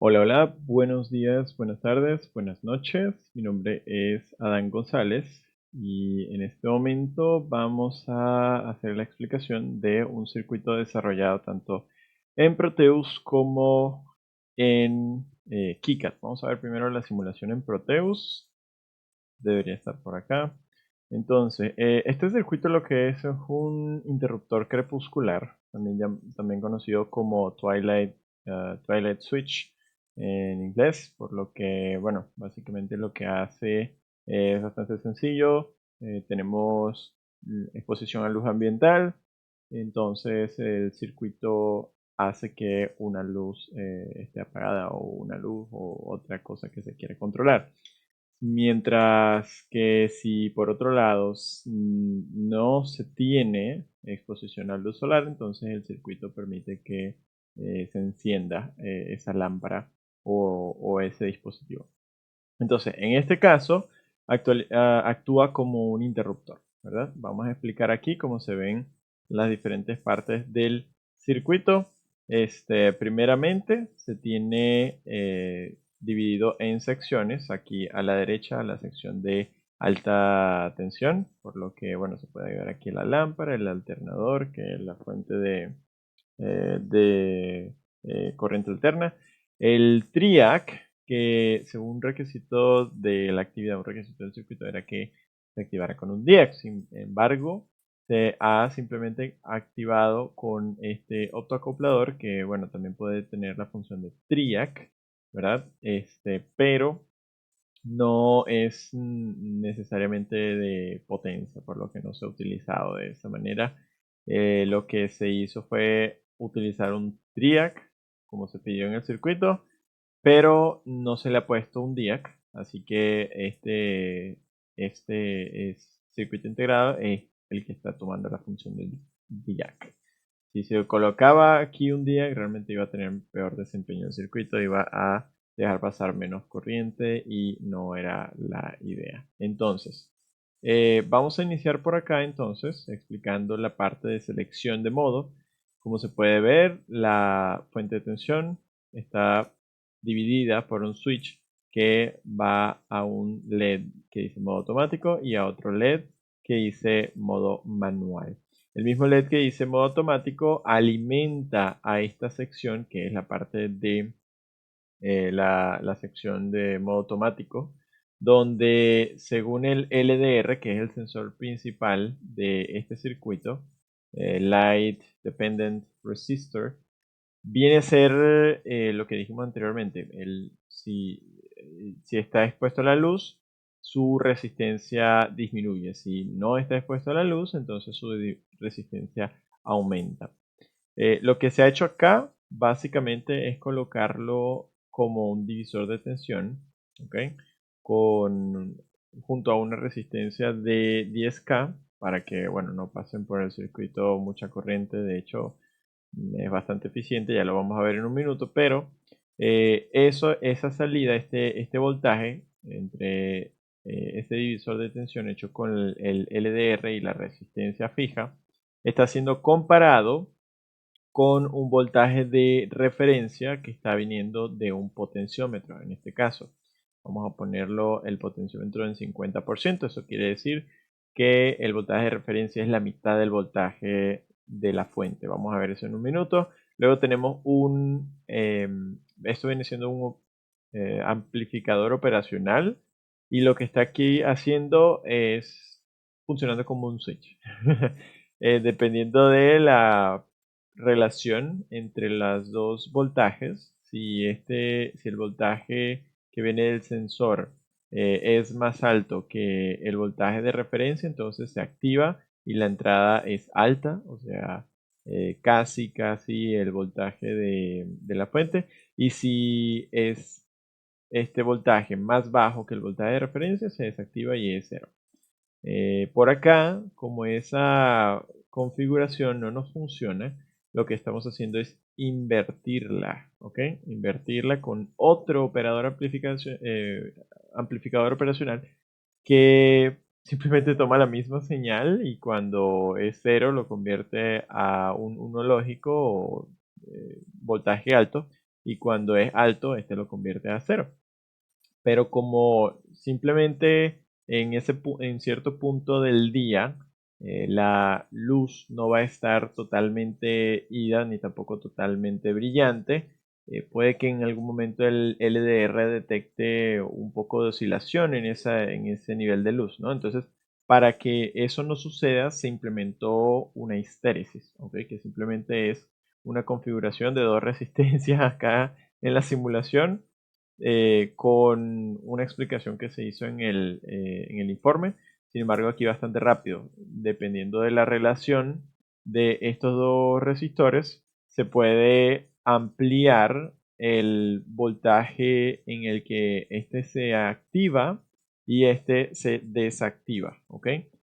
Hola, hola, buenos días, buenas tardes, buenas noches. Mi nombre es Adán González y en este momento vamos a hacer la explicación de un circuito desarrollado tanto en Proteus como en KiCad. Vamos a ver primero la simulación en Proteus. Debería estar por acá. Entonces, este circuito lo que es un interruptor crepuscular, también conocido como Twilight Switch en inglés, por lo que, bueno, básicamente lo que hace es bastante sencillo. Tenemos exposición a luz ambiental, entonces el circuito hace que una luz esté apagada o una luz o otra cosa que se quiere controlar. Mientras que si por otro lado no se tiene exposición a luz solar, entonces el circuito permite que se encienda esa lámpara o ese dispositivo. Entonces, en este caso, actúa como un interruptor, ¿verdad? Vamos a explicar aquí cómo se ven las diferentes partes del circuito. Primeramente, se tiene dividido en secciones. Aquí a la derecha, la sección de alta tensión, por lo que, bueno, se puede ver aquí la lámpara, el alternador, que es la fuente de corriente alterna. El TRIAC, que según requisito de la actividad, un requisito del circuito era que se activara con un DIAC. Sin embargo, se ha simplemente activado con este optoacoplador que, bueno, también puede tener la función de TRIAC, ¿verdad? Pero no es necesariamente de potencia, por lo que no se ha utilizado de esa manera. Lo que se hizo fue utilizar un TRIAC, como se pidió en el circuito, pero no se le ha puesto un DIAC, así que circuito integrado es el que está tomando la función del DIAC. Si se colocaba aquí un DIAC, realmente iba a tener peor desempeño el circuito, iba a dejar pasar menos corriente y no era la idea. Entonces, vamos a iniciar por acá entonces explicando la parte de selección de modo. Como se puede ver, la fuente de tensión está dividida por un switch que va a un LED que dice modo automático y a otro LED que dice modo manual. El mismo LED que dice modo automático alimenta a esta sección que es la parte de la sección de modo automático, donde según el LDR, que es el sensor principal de este circuito, Light Dependent Resistor, viene a ser lo que dijimos anteriormente. Si está expuesto a la luz, su resistencia disminuye. Si no está expuesto a la luz, entonces su resistencia aumenta. Lo que se ha hecho acá básicamente es colocarlo como un divisor de tensión, ¿ok? Con, junto a una resistencia de 10K para que, bueno, no pasen por el circuito mucha corriente. De hecho, es bastante eficiente, ya lo vamos a ver en un minuto, pero esa salida, este voltaje entre este divisor de tensión hecho con el LDR y la resistencia fija, está siendo comparado con un voltaje de referencia que está viniendo de un potenciómetro. En este caso, vamos a ponerlo el potenciómetro en 50%. Eso quiere decir que el voltaje de referencia es la mitad del voltaje de la fuente. Vamos a ver eso en un minuto. Luego tenemos esto viene siendo un amplificador operacional y lo que está aquí haciendo es funcionando como un switch. Dependiendo de la relación entre los dos voltajes. Si el voltaje que viene del sensor es más alto que el voltaje de referencia, entonces se activa y la entrada es alta, o sea, casi el voltaje de la fuente. Y si es este voltaje más bajo que el voltaje de referencia, se desactiva y es cero. Por acá, como esa configuración no nos funciona, lo que estamos haciendo es invertirla, ¿ok? Invertirla con otro amplificador operacional que simplemente toma la misma señal y cuando es cero lo convierte a un 1 lógico o voltaje alto y cuando es alto, este lo convierte a 0. Pero como simplemente en cierto punto del día la luz no va a estar totalmente ida ni tampoco totalmente brillante, puede que en algún momento el LDR detecte un poco de oscilación en ese nivel de luz, ¿no? Entonces, para que eso no suceda, se implementó una histéresis, ¿ok? Que simplemente es una configuración de dos resistencias acá en la simulación, con una explicación que se hizo en el informe. Sin embargo, aquí bastante rápido. Dependiendo de la relación de estos dos resistores, se puede ampliar el voltaje en el que este se activa y este se desactiva, ¿ok?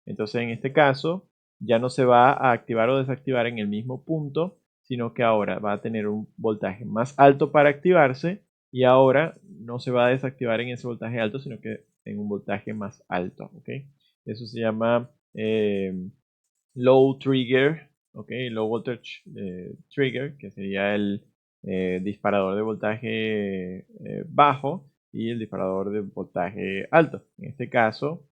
Entonces, en este caso, ya no se va a activar o desactivar en el mismo punto, sino que ahora va a tener un voltaje más alto para activarse y ahora no se va a desactivar en ese voltaje alto, sino que en un voltaje más alto, ¿ok? Eso se llama low trigger, ¿ok? Low voltage trigger, que sería el disparador de voltaje bajo y el disparador de voltaje alto. En este caso,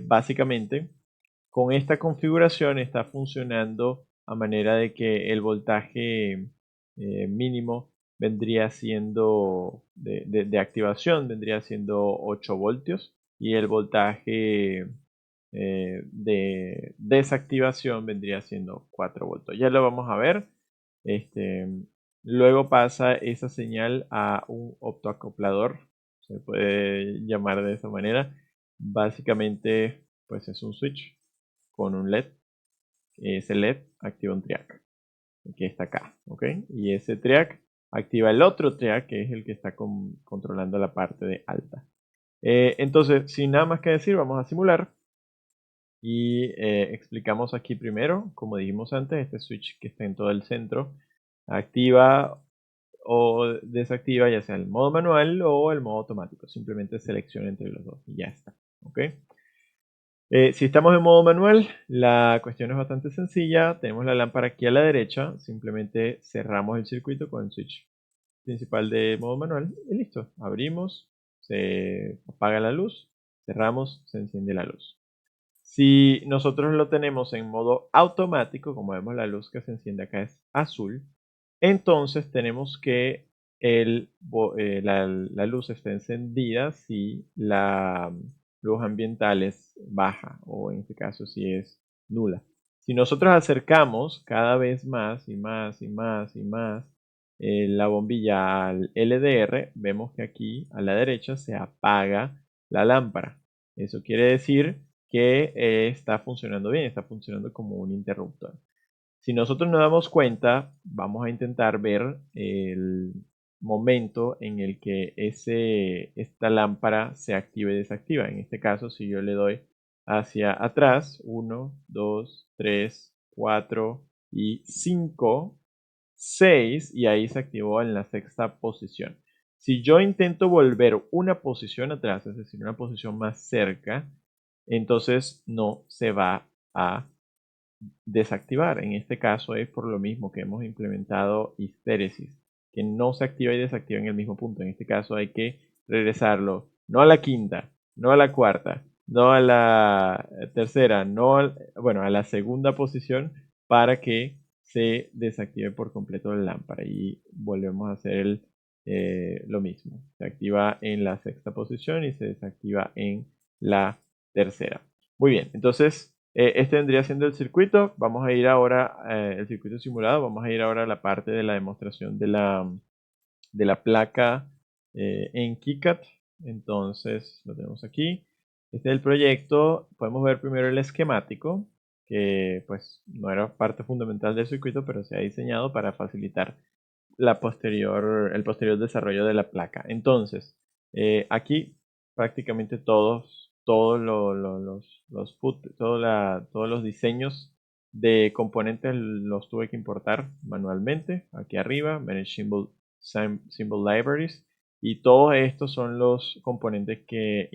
básicamente, con esta configuración está funcionando a manera de que el voltaje mínimo vendría siendo de activación, vendría siendo 8 voltios y el voltaje de desactivación vendría siendo 4 voltios. Ya lo vamos a ver. Este, luego pasa esa señal a un optoacoplador, se puede llamar de esa manera. Básicamente, pues es un switch con un LED. Ese LED activa un triac, que está acá, ¿ok? Y ese triac activa el otro triac, que es el que está controlando la parte de alta. Entonces, sin nada más que decir, vamos a simular. Y explicamos aquí primero, como dijimos antes, este switch que está en todo el centro activa o desactiva ya sea el modo manual o el modo automático. Simplemente selecciona entre los dos y ya está. ¿Ok? Si estamos en modo manual, la cuestión es bastante sencilla. Tenemos la lámpara aquí a la derecha. Simplemente cerramos el circuito con el switch principal de modo manual y listo. Abrimos, se apaga la luz, cerramos, se enciende la luz. Si nosotros lo tenemos en modo automático, como vemos la luz que se enciende acá es azul, entonces tenemos que la luz está encendida si la luz ambiental es baja o en este caso si es nula. Si nosotros acercamos cada vez más y más y más y más la bombilla al LDR, vemos que aquí a la derecha se apaga la lámpara. Eso quiere decir que está funcionando bien, está funcionando como un interruptor. Si nosotros nos damos cuenta, vamos a intentar ver el momento en el que esta lámpara se activa y desactiva. En este caso, si yo le doy hacia atrás, 1, 2, 3, 4 y 5, 6, y ahí se activó en la sexta posición. Si yo intento volver una posición atrás, es decir, una posición más cerca, entonces no se va a desactivar. En este caso es por lo mismo que hemos implementado histéresis, que no se activa y desactiva en el mismo punto. En este caso hay que regresarlo, no a la quinta, no a la cuarta, no a la tercera, bueno, a la segunda posición para que se desactive por completo la lámpara y volvemos a hacer lo mismo. Se activa en la sexta posición y se desactiva en la tercera. Muy bien, entonces este vendría siendo el circuito. Vamos a ir ahora, el circuito simulado, vamos a ir ahora a la parte de la demostración de la placa en KiCad. Entonces lo tenemos aquí. Este es el proyecto. Podemos ver primero el esquemático, que pues no era parte fundamental del circuito, pero se ha diseñado para facilitar el posterior desarrollo de la placa. Entonces, aquí prácticamente todos los diseños de componentes los tuve que importar manualmente. Aquí arriba, Manage Symbol Libraries. Y todos estos son los componentes que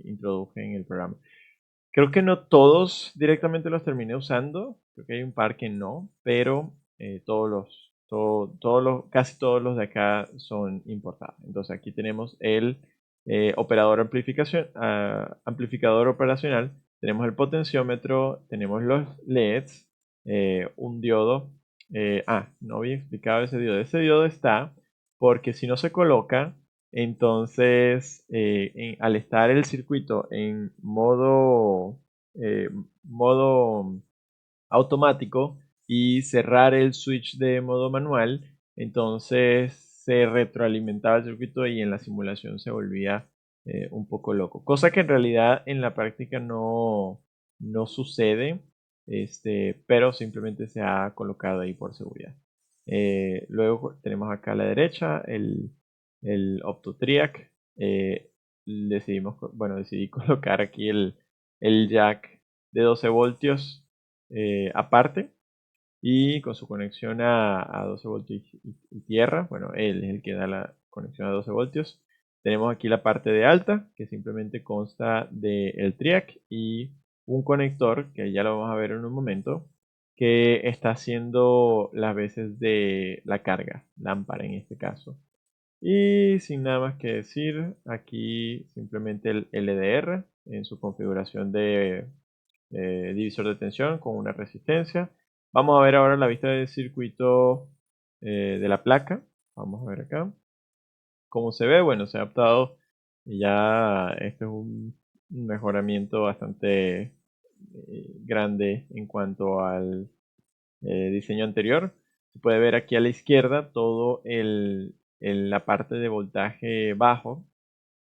introduje en el programa. Creo que no todos directamente los terminé usando. Creo que hay un par que no, pero todos Casi todos los de acá son importados. Entonces aquí tenemos el operador amplificador operacional, tenemos el potenciómetro, tenemos los LEDs, un diodo. No había explicado ese diodo. Ese diodo está porque si no se coloca, entonces al estar el circuito en modo automático y cerrar el switch de modo manual, entonces se retroalimentaba el circuito y en la simulación se volvía un poco loco. Cosa que en realidad en la práctica no sucede, pero simplemente se ha colocado ahí por seguridad. Luego tenemos acá a la derecha el OptoTriac. Decidí colocar aquí el jack de 12 voltios aparte y con su conexión a 12 voltios y tierra. Bueno, él es el que da la conexión a 12 voltios. Tenemos aquí la parte de alta, que simplemente consta del triac y un conector, que ya lo vamos a ver en un momento, que está haciendo las veces de la carga, lámpara en este caso. Y sin nada más que decir, aquí simplemente el LDR en su configuración de divisor de tensión con una resistencia. Vamos a ver ahora la vista del circuito de la placa. Vamos a ver acá. Como se ve, bueno, se ha adaptado ya. Este es un mejoramiento bastante grande en cuanto al diseño anterior. Se puede ver aquí a la izquierda todo la parte de voltaje bajo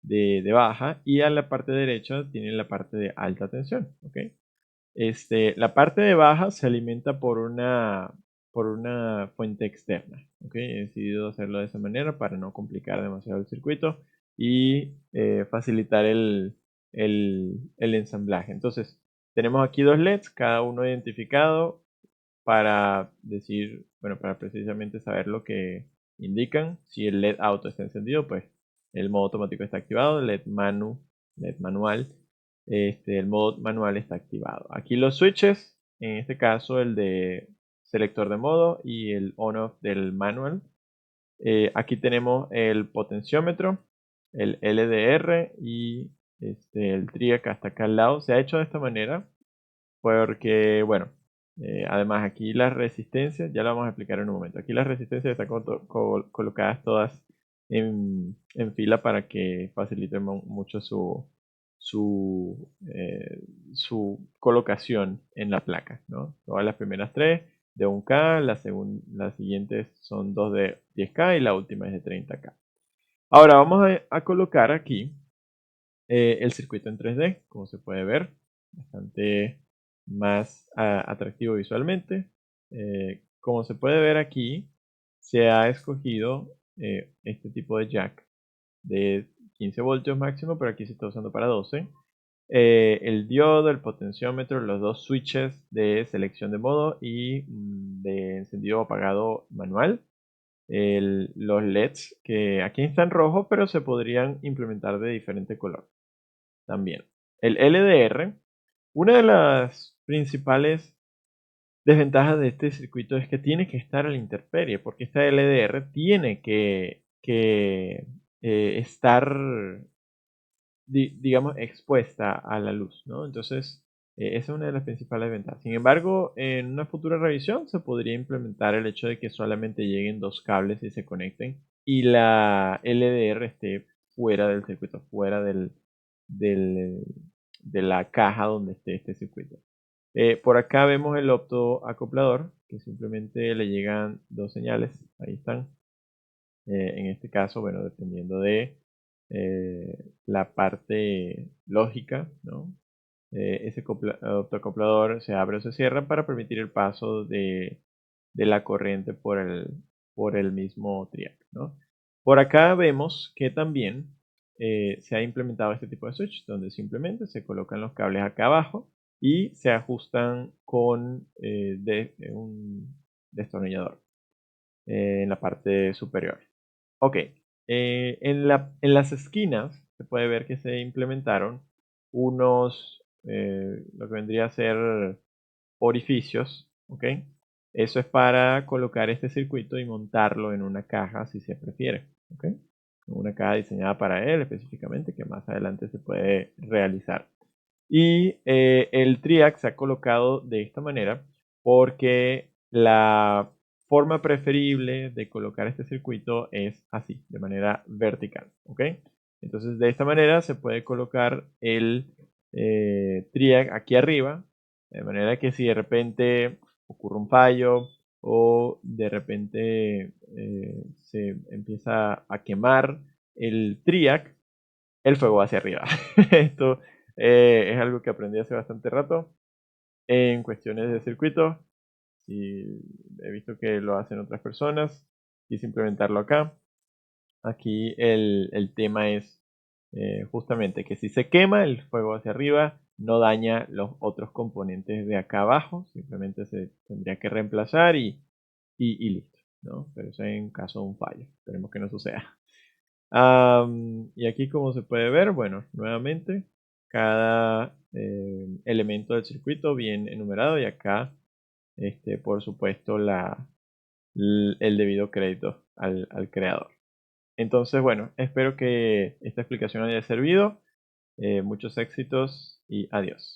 de baja, y a la parte derecha tiene la parte de alta tensión. ¿Ok? La parte de baja se alimenta por una fuente externa. ¿Ok? He decidido hacerlo de esa manera para no complicar demasiado el circuito y facilitar el ensamblaje. Entonces, tenemos aquí dos LEDs, cada uno identificado para decir, bueno, para precisamente saber lo que indican. Si el LED auto está encendido, pues el modo automático está activado. LED manual, el modo manual está activado. Aquí los switches, en este caso el de selector de modo y el on-off del manual. Aquí tenemos el potenciómetro, el LDR y el triac hasta acá al lado. Se ha hecho de esta manera porque, bueno, además aquí las resistencias, ya lo vamos a explicar en un momento. Aquí las resistencias están colocadas todas en fila para que facilite mucho su colocación en la placa, ¿no? Todas las primeras tres de 1K, las siguientes son dos de 10K y la última es de 30K. Ahora vamos a colocar aquí el circuito en 3D, como se puede ver, bastante más atractivo visualmente. Como se puede ver aquí, se ha escogido este tipo de jack de 15 voltios máximo, pero aquí se está usando para 12. El diodo, el potenciómetro, los dos switches de selección de modo y de encendido o apagado manual. Los LEDs que aquí están rojos, pero se podrían implementar de diferente color también. El LDR, una de las principales desventajas de este circuito es que tiene que estar a la intemperie, porque esta LDR tiene que estar, digamos, expuesta a la luz, ¿no? Entonces, esa es una de las principales ventajas. Sin embargo, en una futura revisión se podría implementar el hecho de que solamente lleguen dos cables y se conecten y la LDR esté fuera del circuito, fuera del, de la caja donde esté este circuito. Por acá vemos el optoacoplador, que simplemente le llegan dos señales, ahí están. En este caso, bueno, dependiendo de la parte lógica, ¿no? Ese optoacoplador se abre o se cierra para permitir el paso de la corriente por el mismo triac, ¿no? Por acá vemos que también se ha implementado este tipo de switch, donde simplemente se colocan los cables acá abajo y se ajustan con un destornillador en la parte superior. Ok, en las esquinas se puede ver que se implementaron lo que vendría a ser orificios, ¿ok? Eso es para colocar este circuito y montarlo en una caja si se prefiere. ¿Ok? Una caja diseñada para él específicamente que más adelante se puede realizar. Y el TRIAC se ha colocado de esta manera porque la forma preferible de colocar este circuito es así, de manera vertical. ¿Ok? Entonces de esta manera se puede colocar el TRIAC aquí arriba, de manera que si de repente ocurre un fallo o de repente se empieza a quemar el TRIAC, el fuego va hacia arriba. Esto es algo que aprendí hace bastante rato en cuestiones de circuito. Y he visto que lo hacen otras personas. Quise implementarlo acá. Aquí el tema es justamente que si se quema el fuego hacia arriba, no daña los otros componentes de acá abajo. Simplemente se tendría que reemplazar y listo, ¿no? Pero eso en caso de un fallo. Esperemos que no suceda. Y aquí como se puede ver, bueno, nuevamente cada elemento del circuito bien enumerado y acá, por supuesto, el debido crédito al creador. Entonces, bueno, espero que esta explicación haya servido. Muchos éxitos y adiós.